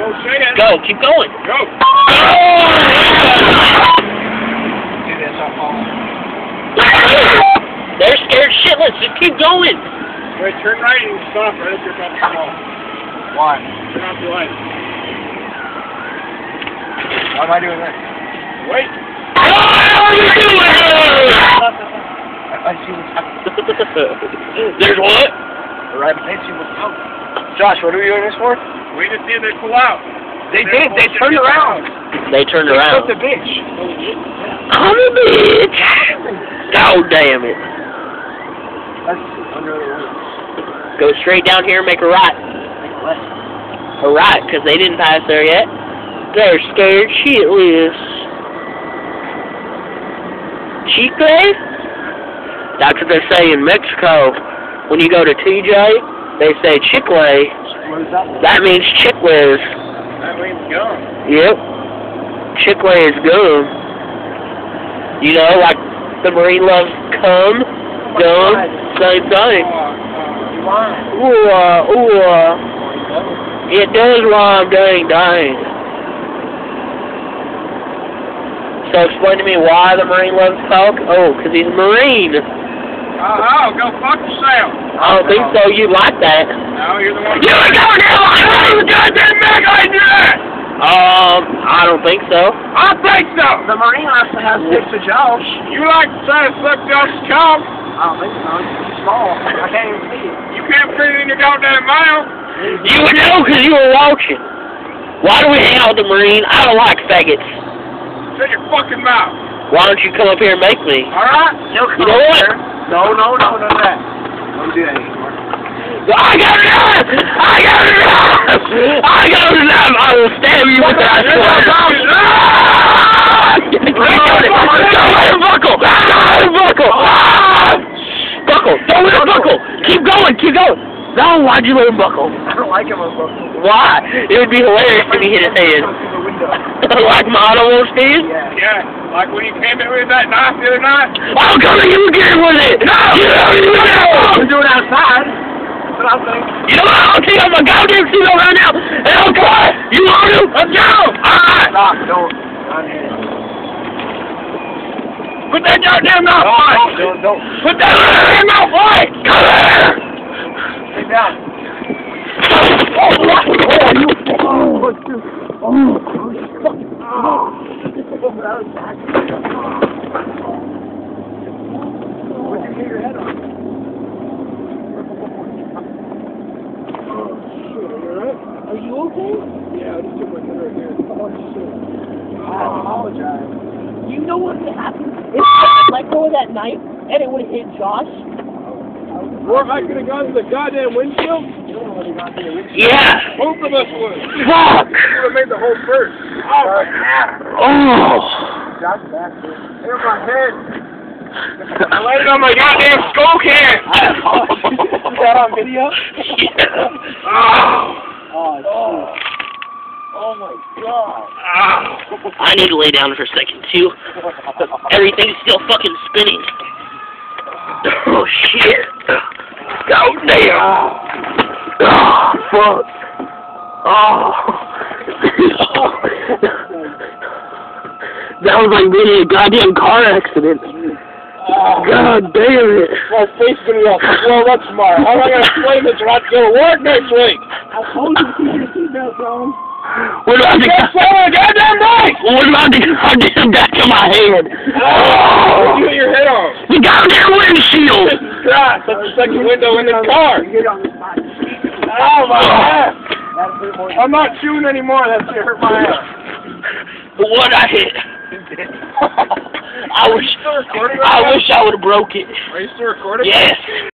Don't say it. Go, keep going. Go. They're scared shitless. Just keep going. Wait, turn right and stop right up your top of the wall. Why? Turn off the light. Why am I doing this? Wait. What are you doing? I see what's happening. There's what? Right, I see what's out. Josh, what are we doing this for? Wait to see if they pull out. They did. They turned around. They turned around. They the bitch. I'm a bitch. God damn it. That's under the roof. Go straight down here and make a right. A right, because they didn't pass there yet. They're scared shitless. Chicle? That's what they say in Mexico. When you go to TJ, they say chicle. What is that? That means chicles. That means gum. Yep. Chicle is gum. You know, like the Marine loves cum, gum, same thing. It does rhyme, dang, dang. So explain to me why the Marine loves coke? Oh, because he's a Marine. Oh, go fuck yourself. I don't think so. You like that. No, you're the one. You ain't going to the goddamn bag I did! I don't think so. I think so. The Marine has to have 6 of Josh. You like to try to suck Josh's cock? I don't think so. It's too small. I can't even see it. You can't fit it in your goddamn mouth. You would know because you were watching. Why do we hang out with the Marine? I don't like faggots. Shut your fucking mouth. Why don't you come up here and make me? Alright? You know what? No, none of that. Don't do that anymore. I got it! I got it! I got it! I will stab you with that sword. Don't let him buckle! Don't let him buckle! Buckle! Don't let him buckle! Keep going! Keep going! No, why'd you let him buckle? I don't like him on buckle. Why? It would be hilarious if he hit his head. Like my almost did? Yeah, like when you came in with that knife the other night. I'm coming you again with it! No! We're doing it outside. That's what I'm thinking. You know what? I'll take off my goddamn suit right now, and I'll try! You want to? Let's go! Alright! Stop, don't. I'm here. Put that goddamn knife away! Don't. Put that goddamn knife away! Come here! Sit down. What'd you hit your head on? Are you okay? Yeah, I just took my head right here. Oh, shit. I apologize. You know what would happen if I let go of that knife and it would have hit Josh? Or if I could have gone to the goddamn windshield, Yeah! both of us would. Fuck! You would have made the whole first. Oh! Josh back here. Hit my head. I landed on my goddamn skull can. Is that on video? Yeah. Oh my god. I need to lay down for a second, too. Everything's still fucking spinning. Oh, shit. Oh, damn. Oh, fuck. Oh. That was like being in a goddamn car accident. God damn it. My face is going to be all swelled up tomorrow. How am I going to explain this when I have to go to work next week? I told you to keep your seatbelt on. What about the goddamn right! What about the goddamn back of my head? What'd you hit your head on? The goddamn windshield! Jesus Christ, that's the second window in the car. Oh my ass! I'm not chewing anymore, that's it hurt my ass. What I hit? I wish I would have broke it. Are you still recording? Yes.